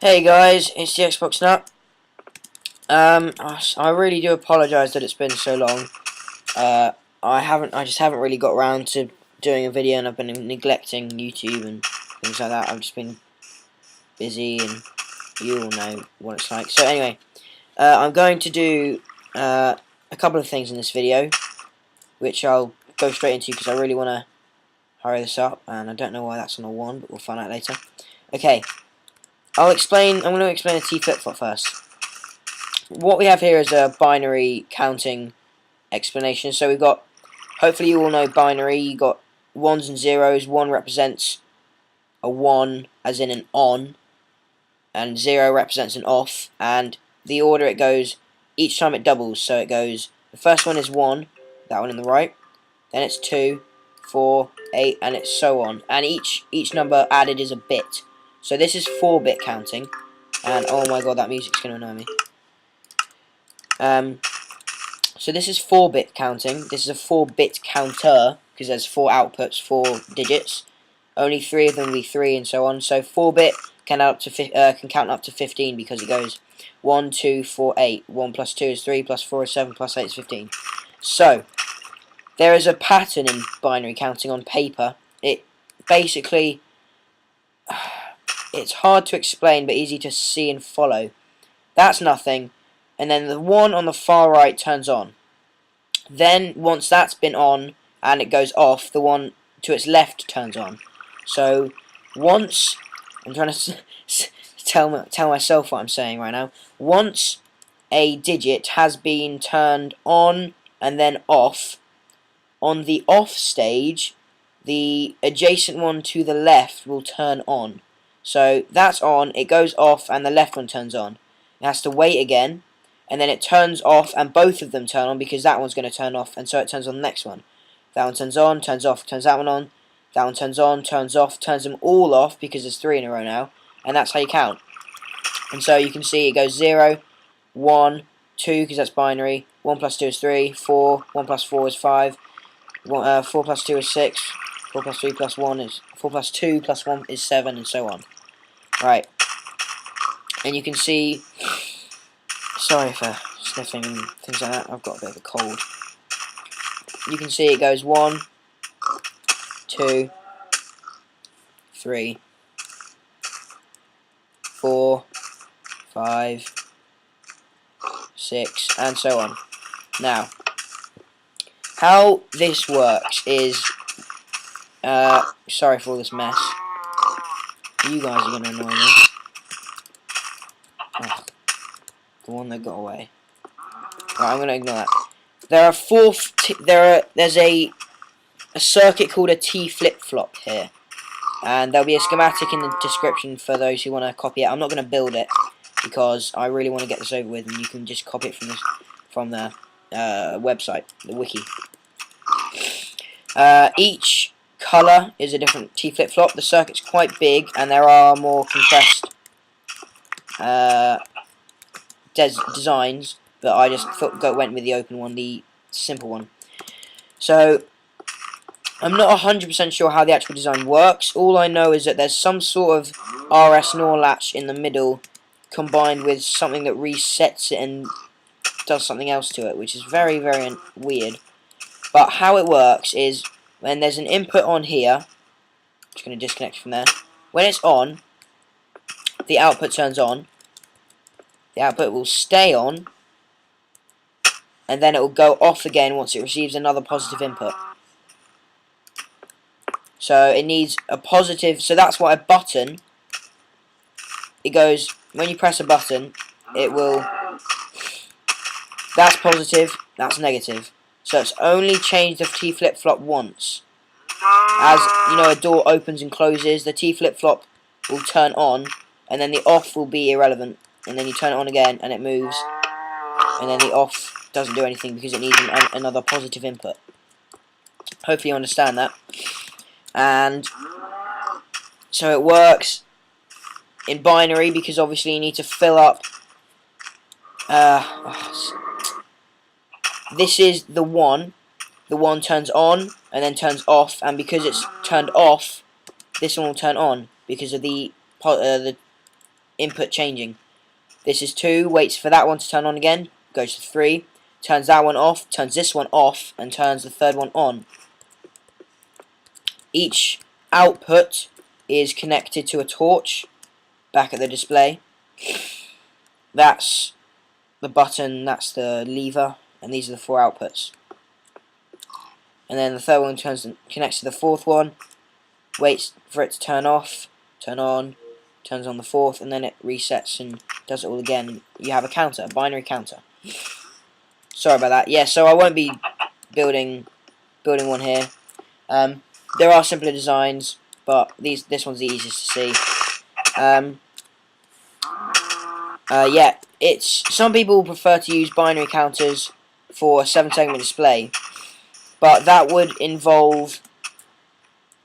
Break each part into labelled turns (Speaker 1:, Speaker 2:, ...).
Speaker 1: Hey guys, it's the Xbox Nut. I really do apologise that it's been so long. I just haven't really got around to doing a video, and I've been neglecting YouTube and things like that. I've just been busy, and you all know what it's like. So anyway, I'm going to do a couple of things in this video, which I'll go straight into because I really want to hurry this up, and I don't know why that's on a 1, but we'll find out later. Okay. I'm going to explain a T flip-flop first. What we have here is a binary counting explanation. So we've got, hopefully you all know binary, you've got ones and zeros. 1 represents a 1 as in an on, and 0 represents an off, and the order it goes, each time it doubles, so it goes, the first one is 1, that one in the right, then it's 2, 4, 8, and it's so on, and each number added is a bit. So this is 4-bit counting, and oh my god, that music's going to annoy me. So this is 4-bit counting. This is a 4-bit counter, because there's 4 outputs, 4 digits. Only 3 of them will be 3, and so on. So 4-bit can count up to 15, because it goes 1, 2, 4, 8. 1 plus 2 is 3, plus 4 is 7, plus 8 is 15. So, there is a pattern in binary counting on paper. It basically... It's hard to explain, but easy to see and follow. That's nothing. And then the one on the far right turns on. Then, once that's been on and it goes off, the one to its left turns on. So, once... I'm trying to tell myself what I'm saying right now. Once a digit has been turned on and then off, on the off stage, the adjacent one to the left will turn on. So that's on, it goes off, and the left one turns on. It has to wait again, and then it turns off, and both of them turn on because that one's going to turn off, and so it turns on the next one. That one turns on, turns off, turns that one on, that one turns on, turns off, turns them all off because there's 3 in a row now, and that's how you count. And so you can see it goes 0, 1, 2 because that's binary, 1 plus 2 is 3, 4, 1 plus 4 is 5, 4 plus 2 is 6, 4 plus 3 plus 1 is 4 plus 2 plus 1 is 7, and so on. Right, and you can see, sorry for sniffing and things like that, I've got a bit of a cold. You can see it goes 1, 2, 3, 4, 5, 6, and so on. Now, how this works is, sorry for all this mess. You guys are going to annoy me. Oh, the one that got away. Right, I'm going to ignore that. There are there's a circuit called a T flip-flop here, and there'll be a schematic in the description for those who want to copy it. I'm not going to build it because I really want to get this over with, and you can just copy it from the website, the wiki. Each colour is a different T flip-flop. The circuit's quite big, and there are more compressed designs, but I just went with the open one, the simple one. So, I'm not 100% sure how the actual design works. All I know is that there's some sort of RS NOR latch in the middle, combined with something that resets it and does something else to it, which is very, very weird. But how it works is, when there's an input on here, I'm just going to disconnect from there. When it's on, the output turns on. The output will stay on, and then it will go off again once it receives another positive input. So it needs a positive, so that's why a button, it goes, when you press a button, it will, that's positive, that's negative. So it's only changed the T flip-flop once. As, you know, a door opens and closes, the T flip-flop will turn on, and then the off will be irrelevant. And then you turn it on again, and it moves. And then the off doesn't do anything because it needs another positive input. Hopefully you understand that. And so it works in binary because obviously you need to fill up. This is the 1. The 1 turns on and then turns off, and because it's turned off, this one will turn on because of the input changing. This is 2, waits for that one to turn on again, goes to 3, turns that one off, turns this one off, and turns the third one on. Each output is connected to a torch back at the display. That's the button, that's the lever, and these are the 4 outputs. And then the third one connects to the fourth one, waits for it to turn off, turn on, turns on the fourth, and then it resets and does it all again. You have a counter, a binary counter. Sorry about that. Yeah, so I won't be building one here. There are simpler designs, but this one's the easiest to see. Yeah, some people prefer to use binary counters for a 7-segment display, but that would involve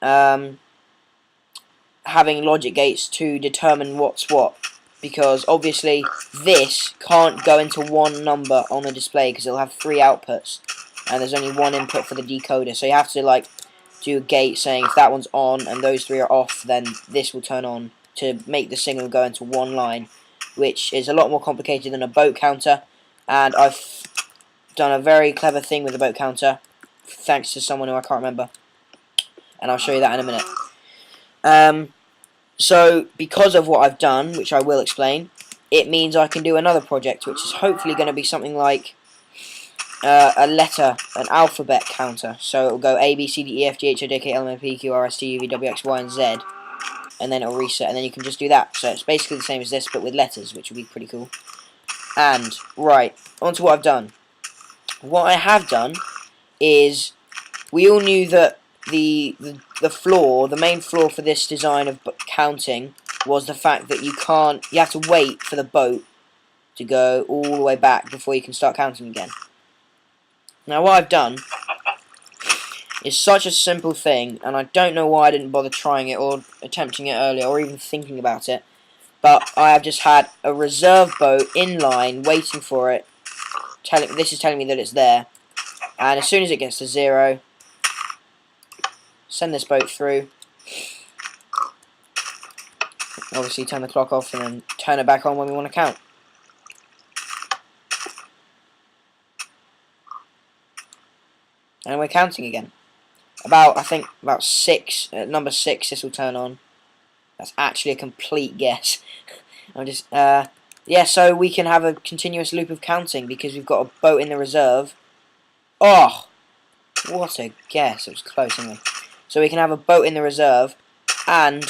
Speaker 1: having logic gates to determine what's what, because obviously this can't go into one number on a display because it'll have 3 outputs and there's only 1 input for the decoder, so you have to like do a gate saying if that one's on and those 3 are off, then this will turn on to make the signal go into one line, which is a lot more complicated than a boat counter. And I've done a very clever thing with the boat counter thanks to someone who I can't remember, and I'll show you that in a minute. So because of what I've done, which I will explain, it means I can do another project, which is hopefully going to be something like an alphabet counter. So it will go A, B, C, D, E, F, G, H, I, J, K, L, M, N, P, Q, R, S, T, U, V, W, X, Y, and Z. And then it will reset, and then you can just do that. So it's basically the same as this, but with letters, which would be pretty cool. And, right, on to what I've done. What I have done is, we all knew that the main flaw for this design of counting was the fact that you have to wait for the boat to go all the way back before you can start counting again. Now what I've done is such a simple thing, and I don't know why I didn't bother trying it or attempting it earlier or even thinking about it, but I have just had a reserve boat in line waiting for it. This is telling me that it's there, and as soon as it gets to 0, send this boat through, obviously turn the clock off and then turn it back on when we want to count. And we're counting again. I think about 6, number 6 this will turn on. That's actually a complete guess. I'm just, yeah, so we can have a continuous loop of counting because we've got a boat in the reserve. Oh, what a guess, it was close anyway. So we can have a boat in the reserve and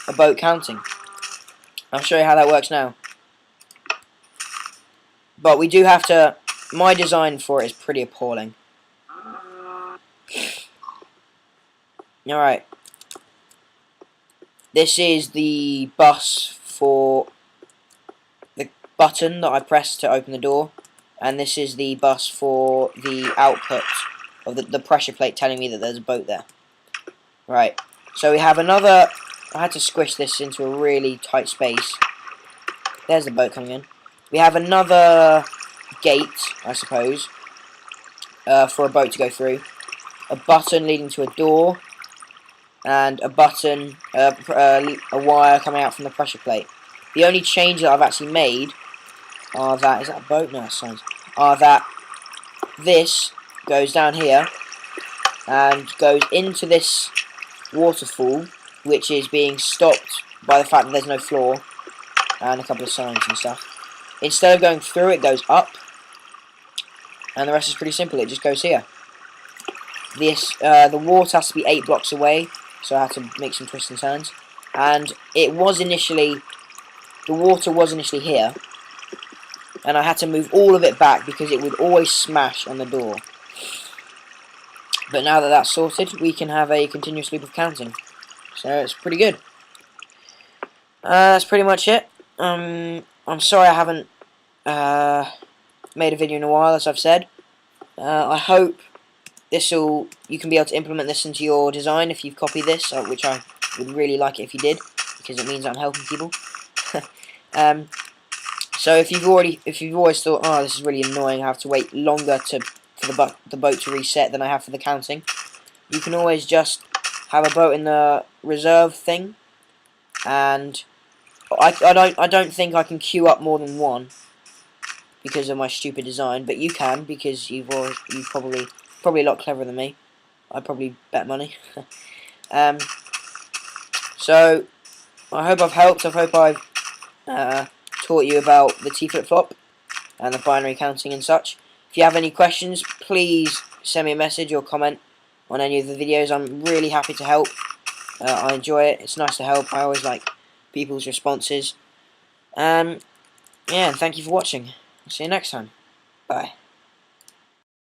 Speaker 1: a boat counting. I'll show you how that works now. But we do have to, my design for it is pretty appalling. Alright. This is the bus for the button that I pressed to open the door. And this is the bus for the output of the pressure plate telling me that there's a boat there. Right, so we have another. I had to squish this into a really tight space. There's the boat coming in. We have another gate, I suppose, for a boat to go through. A button leading to a door, and a button, a wire coming out from the pressure plate. The only change that I've actually made are that, is that a boat? No, it's signs. Are that this goes down here and goes into this waterfall, which is being stopped by the fact that there's no floor and a couple of signs and stuff. Instead of going through, it goes up, and the rest is pretty simple. It just goes here. The water has to be 8 blocks away, so I had to make some twists and turns. And the water was initially here, and I had to move all of it back because it would always smash on the door. But now that that's sorted, we can have a continuous loop of counting. So it's pretty good. That's pretty much it. I'm sorry I haven't made a video in a while, as I've said. I hope you can be able to implement this into your design if you've copied this, which I would really like it if you did, because it means I'm helping people. So if you've always thought, oh, this is really annoying, I have to wait longer for the boat to reset than I have for the counting, you can always just have a boat in the reserve thing and I don't think I can queue up more than one because of my stupid design, but you can because you probably a lot cleverer than me. I probably bet money. So I hope I've helped. I hope I've taught you about the T flip-flop and the binary counting and such. If you have any questions, please send me a message or comment on any of the videos. I'm really happy to help. I enjoy it. It's nice to help. I always like people's responses. Yeah, and thank you for watching. See you next time. Bye.